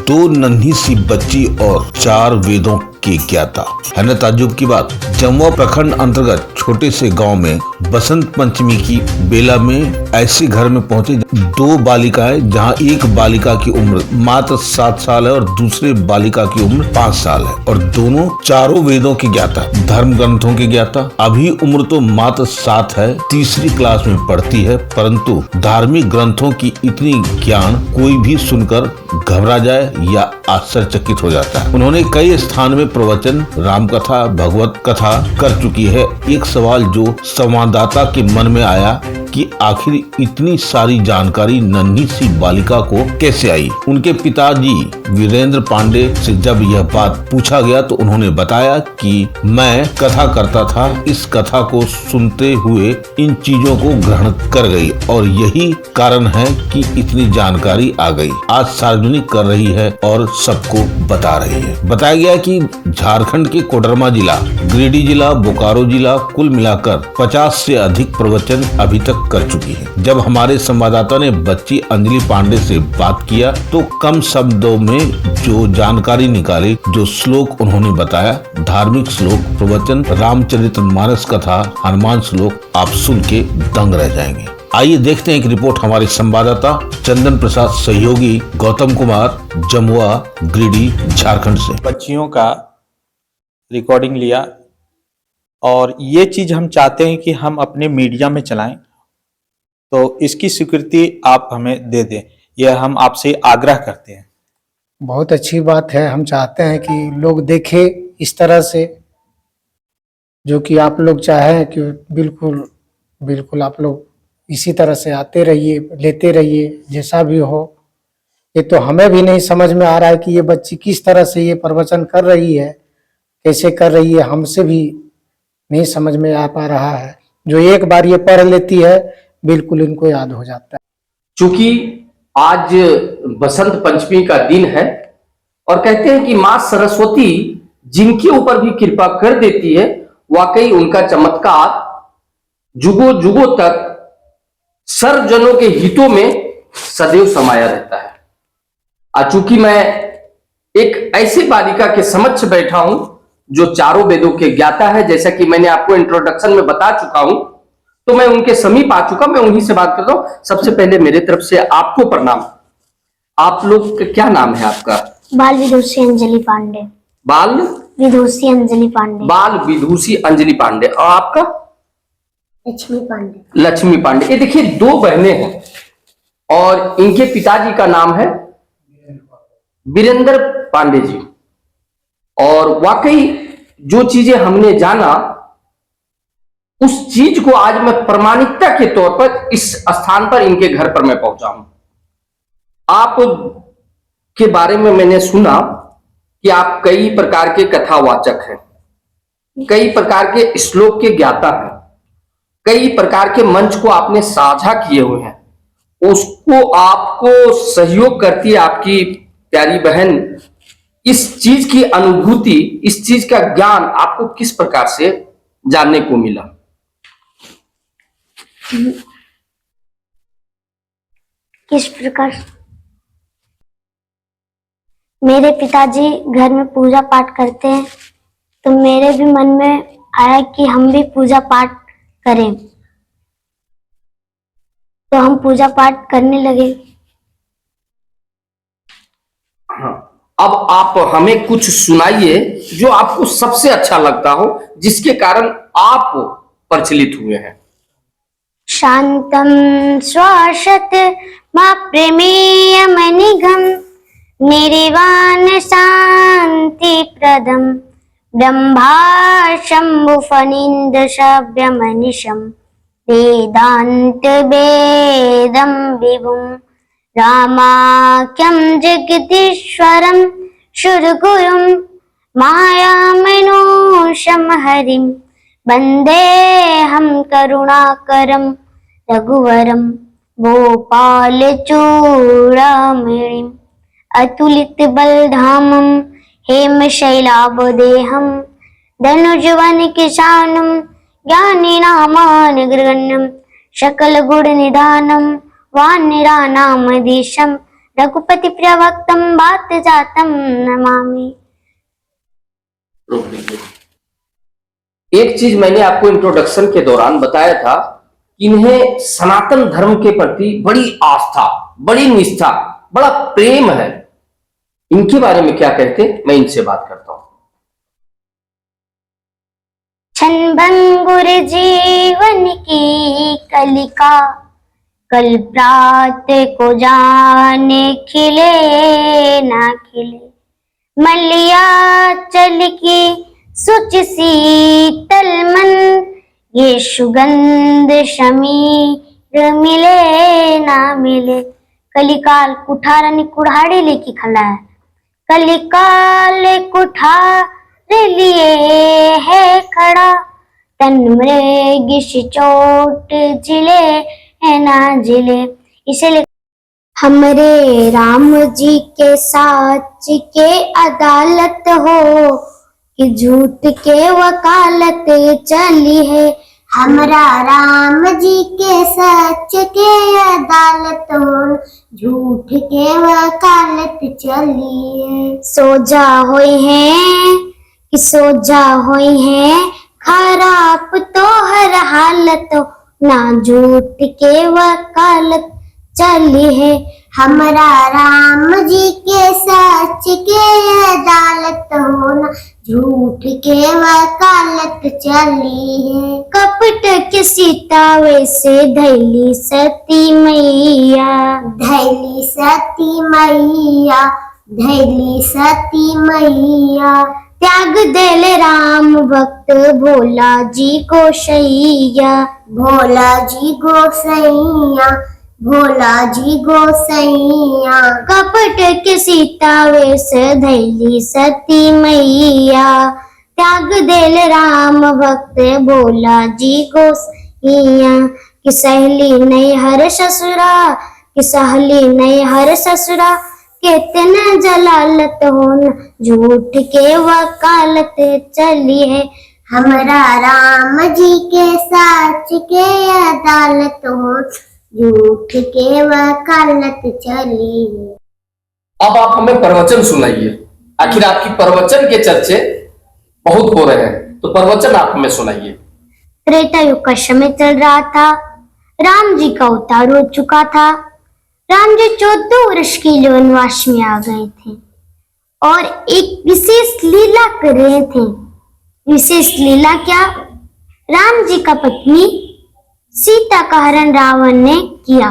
दो नन्ही सी बच्ची और 4 वेदों के ज्ञाता। है न ताज्जुब की बात। जमुआ प्रखंड अंतर्गत छोटे से गांव में बसंत पंचमी की बेला में ऐसे घर में पहुंचे 2 बालिकाएं, जहां एक बालिका की उम्र मात्र 7 साल है और दूसरे बालिका की उम्र 5 साल है और दोनों चारों वेदों के ज्ञाता, धर्म ग्रंथों के ज्ञाता। अभी उम्र तो मात्र 7 है, तीसरी क्लास में पढ़ती है, परंतु धार्मिक ग्रंथों की इतनी ज्ञान कोई भी सुनकर घबरा जाए या आश्चर्यचकित हो जाता है। उन्होंने कई स्थान में प्रवचन, राम कथा, भगवत कथा कर चुकी है। एक सवाल जो संवाददाता के मन में आया कि आखिर इतनी सारी जानकारी नन्ही सी बालिका को कैसे आई। उनके पिताजी वीरेंद्र पांडे से जब यह बात पूछा गया तो उन्होंने बताया कि मैं कथा करता था, इस कथा को सुनते हुए इन चीजों को ग्रहण कर गई और यही कारण है कि इतनी जानकारी आ गई। आज सार्वजनिक कर रही है और सबको बता रही है। बताया गया कि झारखंड के कोडरमा जिला, गिरिडीह जिला, बोकारो जिला कुल मिलाकर 50 से अधिक प्रवचन अभी तक कर चुकी है। जब हमारे संवाददाता ने बच्ची अंजलि पांडे से बात किया तो कम शब्दों में जो जानकारी निकाली, जो श्लोक उन्होंने बताया, धार्मिक श्लोक, प्रवचन, रामचरितमानस कथा, हनुमान श्लोक, आप सुन के दंग रह जाएंगे। आइए देखते हैं एक रिपोर्ट हमारे संवाददाता चंदन प्रसाद सहयोगी गौतम कुमार, जमुआ, गिरिडीह, झारखंड से। बच्चियों का रिकॉर्डिंग लिया और ये चीज हम चाहते हैं कि हम अपने मीडिया में चलाएं, तो इसकी स्वीकृति आप हमें दे दें, यह हम आपसे आग्रह करते हैं। बहुत अच्छी बात है। हम चाहते हैं कि लोग देखें इस तरह से, जो कि आप लोग चाहें कि बिल्कुल बिल्कुल आप लोग इसी तरह से आते रहिए, लेते रहिए, जैसा भी हो। ये तो हमें भी नहीं समझ में आ रहा है कि ये बच्ची किस तरह से ये प्रवचन कर रही है, कैसे कर रही है, हमसे भी नहीं समझ में आ पा रहा है। जो एक बार ये पढ़ लेती है बिल्कुल इनको याद हो जाता है। चूंकि आज बसंत पंचमी का दिन है और कहते हैं कि मां सरस्वती जिनके ऊपर भी कृपा कर देती है, वाकई उनका चमत्कार जुगों जुगों तक सर्वजनों के हितों में सदैव समाया रहता है। चूंकि मैं एक ऐसी बालिका के समक्ष बैठा हूं जो चारों वेदों के ज्ञाता है, जैसा कि मैंने आपको इंट्रोडक्शन में बता चुका हूं, तो मैं उनके समीप आ चुका, मैं उन्हीं से बात करता हूं। सबसे पहले मेरे तरफ से आपको प्रणाम। आप लोग का क्या नाम है आपका? बाल विदुषी अंजलि पांडे। बाल विदुषी अंजलि पांडे। बाल विदुषी अंजलि पांडे। और आपका? लक्ष्मी पांडे। लक्ष्मी पांडे। ये देखिए 2 बहनें हैं और इनके पिताजी का नाम है वीरेंद्र पांडे जी। और वाकई जो चीजें हमने जाना, उस चीज को आज मैं प्रमाणिकता के तौर पर इस स्थान पर, इनके घर पर मैं पहुंचा हूं। आप के बारे में मैंने सुना कि आप कई प्रकार के कथावाचक हैं, कई प्रकार के श्लोक के ज्ञाता हैं, कई प्रकार के मंच को आपने साझा किए हुए हैं। उसको आपको सहयोग करती है आपकी प्यारी बहन। इस चीज की अनुभूति, इस चीज का ज्ञान आपको किस प्रकार से जानने को मिला? किस प्रकार? मेरे पिताजी घर में पूजा पाठ करते हैं, तो मेरे भी मन में आया कि हम भी पूजा पाठ करें, तो हम पूजा पाठ करने लगे। हाँ, अब आप हमें कुछ सुनाइए जो आपको सबसे अच्छा लगता हो, जिसके कारण आप प्रचलित हुए हैं। शांतं श्वासत मा प्रेमेयमनिघं निर्वाण शांति प्रदम ब्रह्मा शंभु फणीन्द्र शव्यमनिशं वेदांत वेदं विभुं रामाख्यं जगदीश्वरं शुरगुरुं मायामनोषं हरिं वन्देऽहं करुणाकरं रघुवरं गोपालचूडामणिम् अतुलितबलधामं हेमशैलाभदेहं धनुजवनकृशानं ज्ञानिनामानगण्यं सकलगुणनिधानं वानराणामधीशं रघुपति प्रवक्तम बात जातम नमामि। रोक लीजिए। एक चीज मैंने आपको इंट्रोडक्शन के दौरान बताया था कि इन्हें सनातन धर्म के प्रति बड़ी आस्था, बड़ी निष्ठा, बड़ा प्रेम है। इनके बारे में क्या कहते, मैं इनसे बात करता हूं। क्षण भंगुर जीवन की कलिका, कल प्रात को जाने खिले ना खिले। मलिया चल की सुच शीतल मन, ये सुगंध शमीर मिले ना मिले। कलिकाल कुठार आणि कुऱ्हाडी लेकी खला है। कलिकाल कुठार लिए है खड़ा, तन मृग चोट जिले है ना जिले। इसीलिए हमरे राम जी के साच के अदालत हो, कि झूठ के वकालत चली है। हमरा राम जी के सच के अदालत हो, झूठ के वकालत चली है। सोजा होई है कि सोजा होई है, खराब तो हर हालत हो, ना झूठ के वकालत चली है। हमरा राम जी के सच के अदालत हो, ना झूठ के वकालत चली है। कपट के सीतावे से धैली सती मैया, धैली सती मैया, धैली सती मैया। त्याग देल राम भक्त भोला जी गोसैया, भोला जी गोसैया, भोला जी गोसैया। कपट के सीता वेश धैली सती मैया, त्याग देल राम भक्त भोला जी गोसैया। कि सहेली नहीं हर ससुरा, कि सहेली नहीं हर ससुरा, कितना जलालत हो, झूठ के वकालत चली है। हमरा राम जी के सच के अदालत हो, झूठ के वकालत चली है। अब आप हमें प्रवचन सुनाइए। आखिर आपकी प्रवचन के चर्चे बहुत हो रहे हैं, तो प्रवचन आप हमें सुनाइए। त्रेता युग का समय चल रहा था। राम जी का अवतार हो चुका था। राम जी 14 वर्ष के लिए वनवास में आ गए थे और एक विशेष लीला कर रहे थे। विशेष लीला क्या? राम जी का पत्नी सीता का हरण रावण ने किया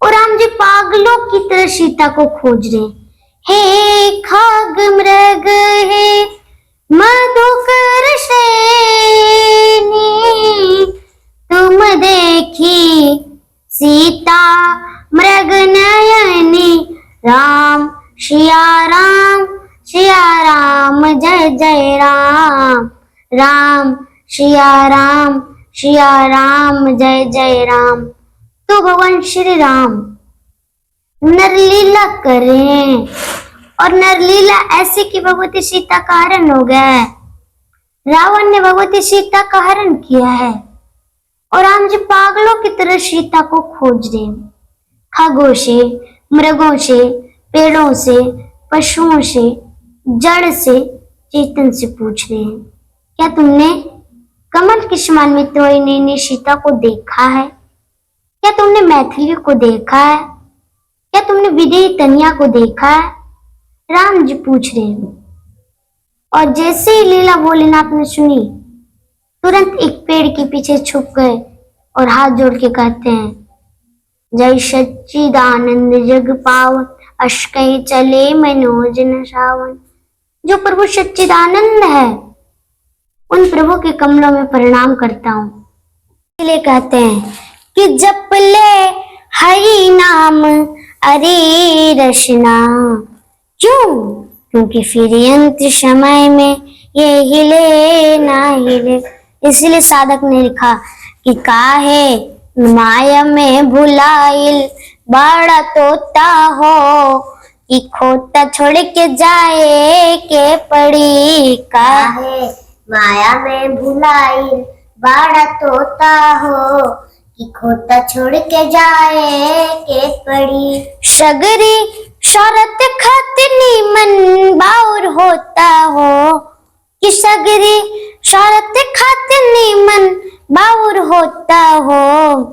और राम जी पागलों की तरह सीता को खोज रहे। हे खाग मृग हे मधुकर सेनी, तुम देखी सीता मृग नयनी। राम सिया राम, सिया राम जय जय राम। राम सिया राम, सिया राम जय जय राम। तो भगवान श्री राम नरलीला कर रहे हैं और नरलीला ऐसे कि भगवती सीता का हरण हो गया है। रावण ने भगवती सीता का हरण किया है और राम जी पागलों की तरह सीता को खोज रहे हैं। खगों से, मृगों से, पेड़ों से, पशुओं से, जड़ से, चेतन से पूछ रहे हैं, क्या तुमने कमल के समान में तोई नैनी सीता को देखा है? क्या तुमने मैथिली को देखा है? क्या तुमने विदेही तनिया को देखा है? राम जी पूछ रहे हैं। और जैसे ही लीला भोलेनाथ ने सुनी, तुरंत एक पेड़ के पीछे छुप गए और हाथ जोड़ के कहते हैं, जय सच्चिदानंद जग पावन, अश्कई चले मनोज न सावन। जो प्रभु सच्चिदानंद है, उन प्रभु के कमलों में प्रणाम करता हूँ। इसलिए कहते हैं कि जप ले हरि नाम अरे रशना। क्यों? क्योंकि फिर यंत्र समय में ये हिले ना हिले। इसलिए साधक ने लिखा कि काहे माया में भुलाइल बड़ा तोता हो, कि खोता छोड़ के जाए के पड़ी। काहे माया में भुलाइल बड़ा तोता हो, कि खोता छोड़ के जाए के पड़ी। सगरी शरत खतनी मन बाउर होता हो, कि सगरी शरत खतनी मन बाउर होता हो,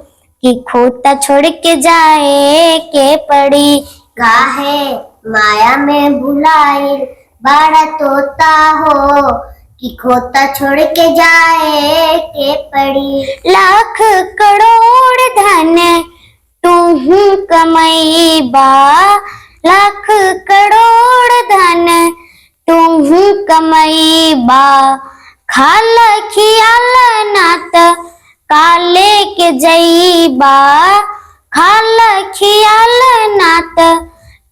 कि खोता छोड़ के जाए के पड़ी। काहे माया में भुलाई बड़ा तोता हो, कि खोता छोड़ के जाए के पड़ी। लाख करोड़ धन तुम कमैबा, लाख करोड़ धन तुम कमैबा, खाल खियाल नात काले के जईबा, खाल खियाल नात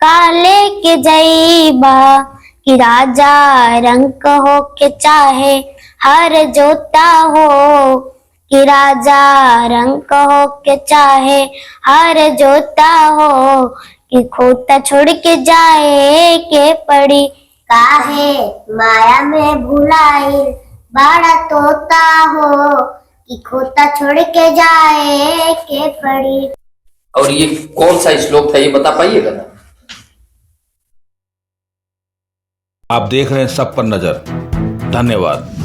काले के जईबा, कि राजा रंक हो के चाहे हर जोता हो, कि राजा रंक हो के चाहे हर जोता हो, कि खोता छोड़ के जाए के पड़ी। काहे माया में भुलाई बड़ा तोता हो, कि खोता छोड़ के जाए के पड़ी। और ये कौन सा श्लोक था, ये बता पाइएगा ना? आप देख रहे हैं सब पर नजर। धन्यवाद।